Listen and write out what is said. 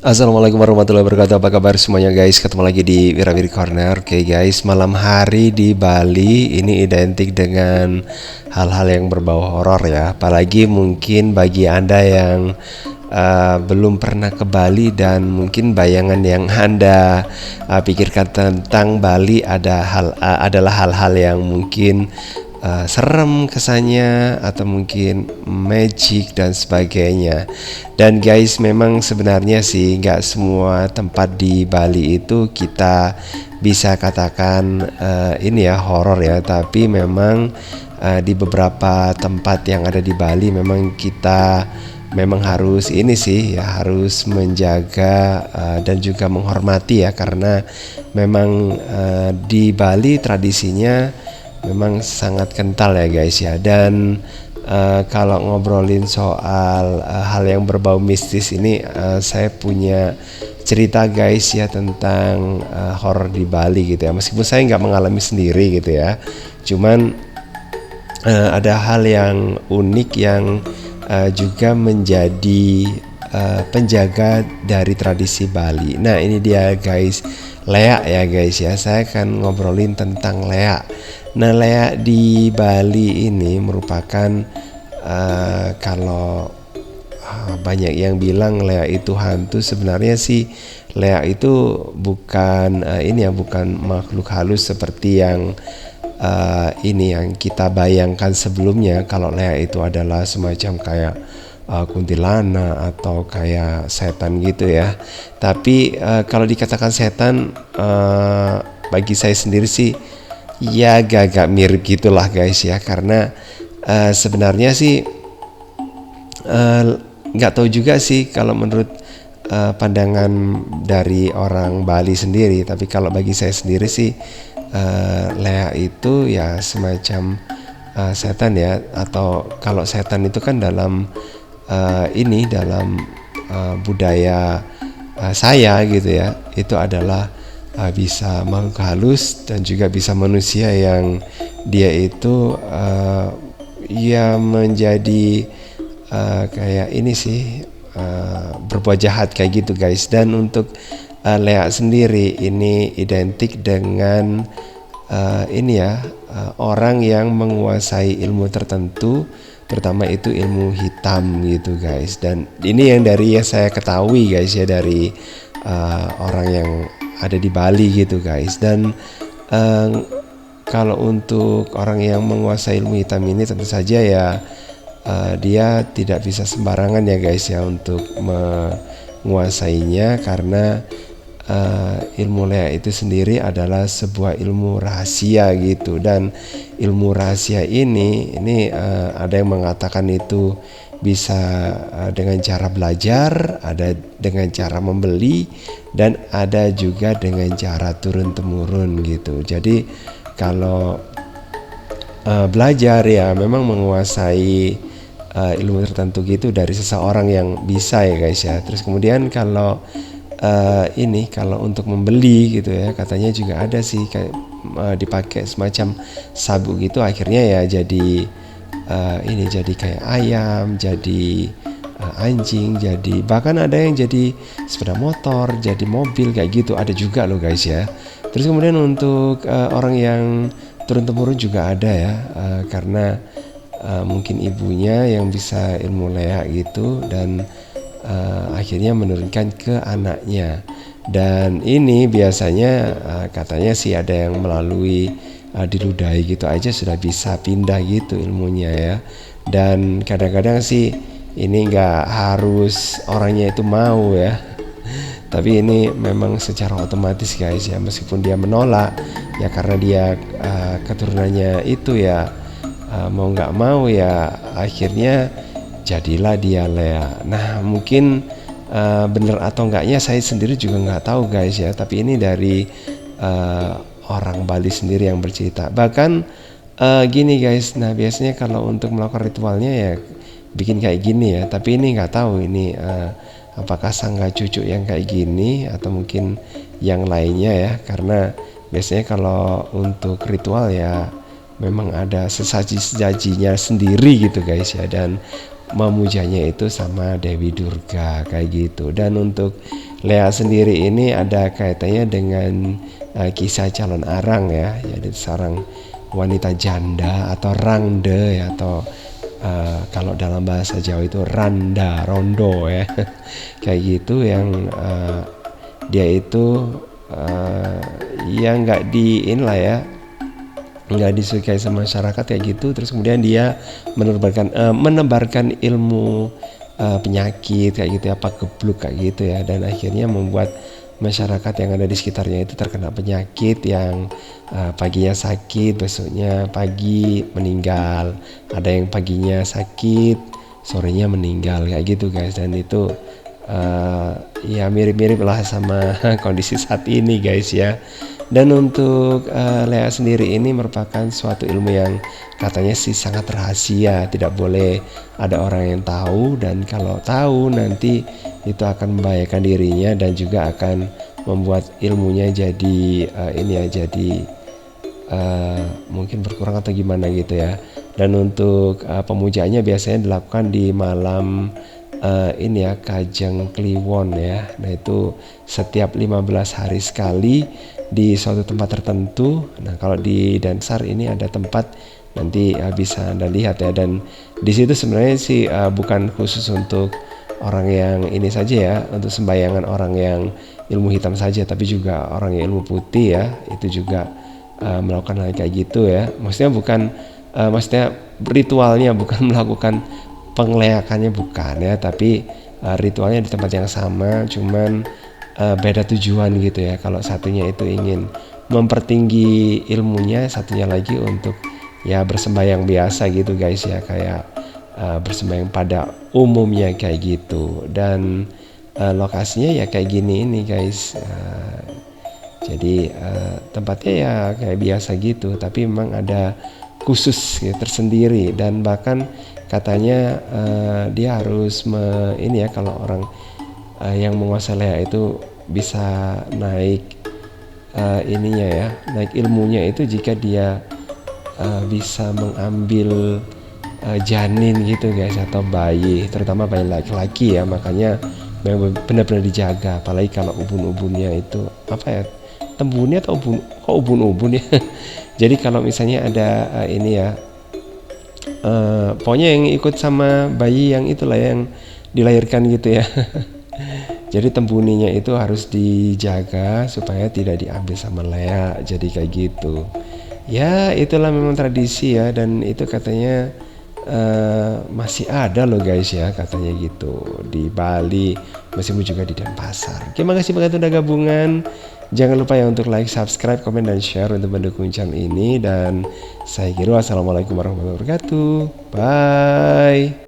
Assalamualaikum warahmatullahi wabarakatuh. Apa kabar semuanya guys? Ketemu lagi di Wirawiri Corner. Oke guys, malam hari di Bali ini identik dengan hal-hal yang berbau horor ya. Apalagi mungkin bagi Anda yang belum pernah ke Bali dan mungkin bayangan yang Anda pikirkan tentang Bali adalah hal-hal yang mungkin serem kesannya atau mungkin magic dan sebagainya. Dan guys, memang sebenarnya sih nggak semua tempat di Bali itu kita bisa katakan ini ya horor ya, tapi memang di beberapa tempat yang ada di Bali memang kita memang harus ini sih ya, harus menjaga dan juga menghormati ya, karena memang di Bali tradisinya memang sangat kental ya guys ya. Dan kalau ngobrolin soal hal yang berbau mistis ini, saya punya cerita guys ya tentang horor di Bali gitu ya. Meskipun saya nggak mengalami sendiri gitu ya, cuman ada hal yang unik yang juga menjadi penjaga dari tradisi Bali. Nah ini dia guys, leak ya guys ya. Saya akan ngobrolin tentang leak. Nah leak di Bali ini merupakan kalau banyak yang bilang leak itu hantu, sebenarnya sih leak itu bukan ini ya, bukan makhluk halus seperti yang ini yang kita bayangkan sebelumnya. Kalau leak itu adalah semacam kayak kuntilanak atau kayak setan gitu ya. Tapi kalau dikatakan setan, bagi saya sendiri sih ya agak mirip gitulah guys ya, karena sebenarnya sih nggak tahu juga sih kalau menurut pandangan dari orang Bali sendiri. Tapi kalau bagi saya sendiri sih leak itu ya semacam setan ya, atau kalau setan itu kan dalam ini dalam budaya saya gitu ya, itu adalah bisa makhluk halus dan juga bisa manusia yang dia itu ya menjadi kayak ini sih berbuat jahat kayak gitu guys. Dan untuk leak sendiri ini identik dengan ini ya, orang yang menguasai ilmu tertentu, terutama itu ilmu hitam gitu guys. Dan ini yang dari yang saya ketahui guys ya, dari orang yang ada di Bali gitu guys. Dan kalau untuk orang yang menguasai ilmu hitam ini tentu saja ya dia tidak bisa sembarangan ya guys ya untuk menguasainya, karena ilmu leak itu sendiri adalah sebuah ilmu rahasia gitu. Dan ilmu rahasia ini ada yang mengatakan itu bisa dengan cara belajar, ada dengan cara membeli, dan ada juga dengan cara turun temurun gitu. Jadi kalau belajar ya memang menguasai ilmu tertentu gitu dari seseorang yang bisa ya guys ya. Terus kemudian kalau ini kalau untuk membeli gitu ya, katanya juga ada sih kayak dipakai semacam sabuk gitu, akhirnya ya jadi ini jadi kayak ayam, jadi anjing, jadi bahkan ada yang jadi sepeda motor, jadi mobil kayak gitu, ada juga loh guys ya. Terus kemudian untuk orang yang turun temurun juga ada ya, karena mungkin ibunya yang bisa ilmu leak gitu, dan akhirnya menurunkan ke anaknya. Dan ini biasanya katanya sih ada yang melalui diludahi gitu aja sudah bisa pindah gitu ilmunya ya. Dan kadang-kadang sih ini nggak harus orangnya itu mau ya, tapi ini memang secara otomatis guys ya, meskipun dia menolak ya karena dia keturunannya itu ya mau nggak mau ya akhirnya jadilah dia leak. Nah mungkin bener atau enggaknya saya sendiri juga nggak tahu guys ya, tapi ini dari orang Bali sendiri yang bercerita. Bahkan gini guys, nah biasanya kalau untuk melakukan ritualnya ya bikin kayak gini ya, tapi ini nggak tahu ini apakah sangga cucu yang kayak gini atau mungkin yang lainnya ya, karena biasanya kalau untuk ritual ya memang ada sesaji-sesajinya sendiri gitu guys ya. Dan memujanya itu sama Dewi Durga kayak gitu. Dan untuk Lea sendiri ini ada kaitannya dengan kisah calon arang ya, jadi seorang wanita janda atau rangde ya, atau kalau dalam bahasa Jawa itu randa, rondo ya kayak gitu, yang dia itu ya nggak inilah ya, nggak disukai sama masyarakat kayak gitu. Terus kemudian dia menebarkan ilmu penyakit kayak gitu, apa gebluk kayak gitu ya, dan akhirnya membuat masyarakat yang ada di sekitarnya itu terkena penyakit yang paginya sakit, besoknya pagi meninggal, ada yang paginya sakit, sorenya meninggal kayak gitu guys. Dan itu ya mirip-mirip lah sama kondisi saat ini guys ya. Dan untuk Lea sendiri ini merupakan suatu ilmu yang katanya sih sangat rahasia, tidak boleh ada orang yang tahu, dan kalau tahu nanti itu akan membahayakan dirinya dan juga akan membuat ilmunya jadi ini ya, jadi mungkin berkurang atau gimana gitu ya. Dan untuk pemujaannya biasanya dilakukan di malam ini ya, Kajang Kliwon ya. Nah itu setiap 15 hari sekali di suatu tempat tertentu. Nah kalau di Dansar ini ada tempat, nanti bisa Anda lihat ya. Dan di situ sebenarnya sih bukan khusus untuk orang yang ini saja ya, untuk sembayangan orang yang ilmu hitam saja, tapi juga orang yang ilmu putih ya, itu juga melakukan hal kayak gitu ya. Maksudnya bukan maksudnya ritualnya bukan melakukan pengeleakannya, bukan ya, tapi ritualnya di tempat yang sama, cuman beda tujuan gitu ya. Kalau satunya itu ingin mempertinggi ilmunya, satunya lagi untuk ya bersembayang biasa gitu guys ya, kayak bersembayang pada umumnya kayak gitu. Dan lokasinya ya kayak gini ini guys, jadi tempatnya ya kayak biasa gitu, tapi memang ada khusus ya, tersendiri. Dan bahkan katanya dia harus ini ya, kalau orang yang menguasai Lea itu bisa naik ininya ya, naik ilmunya itu jika dia bisa mengambil janin gitu guys, atau bayi, terutama bayi laki-laki ya. Makanya benar-benar dijaga, apalagi kalau ubun-ubunnya itu apa ya, tembunnya atau ubun-ubun ya jadi kalau misalnya ada ini ya, pokoknya yang ikut sama bayi yang itulah yang dilahirkan gitu ya jadi tembuninya itu harus dijaga supaya tidak diambil sama Lea, jadi kayak gitu ya. Itulah memang tradisi ya, dan itu katanya masih ada loh guys ya, katanya gitu di Bali, meskipun juga di Denpasar. Oke, makasih banget udah gabungan. Jangan lupa ya untuk like, subscribe, komen, dan share untuk mendukung channel ini. Dan saya kira wassalamualaikum warahmatullahi wabarakatuh. Bye.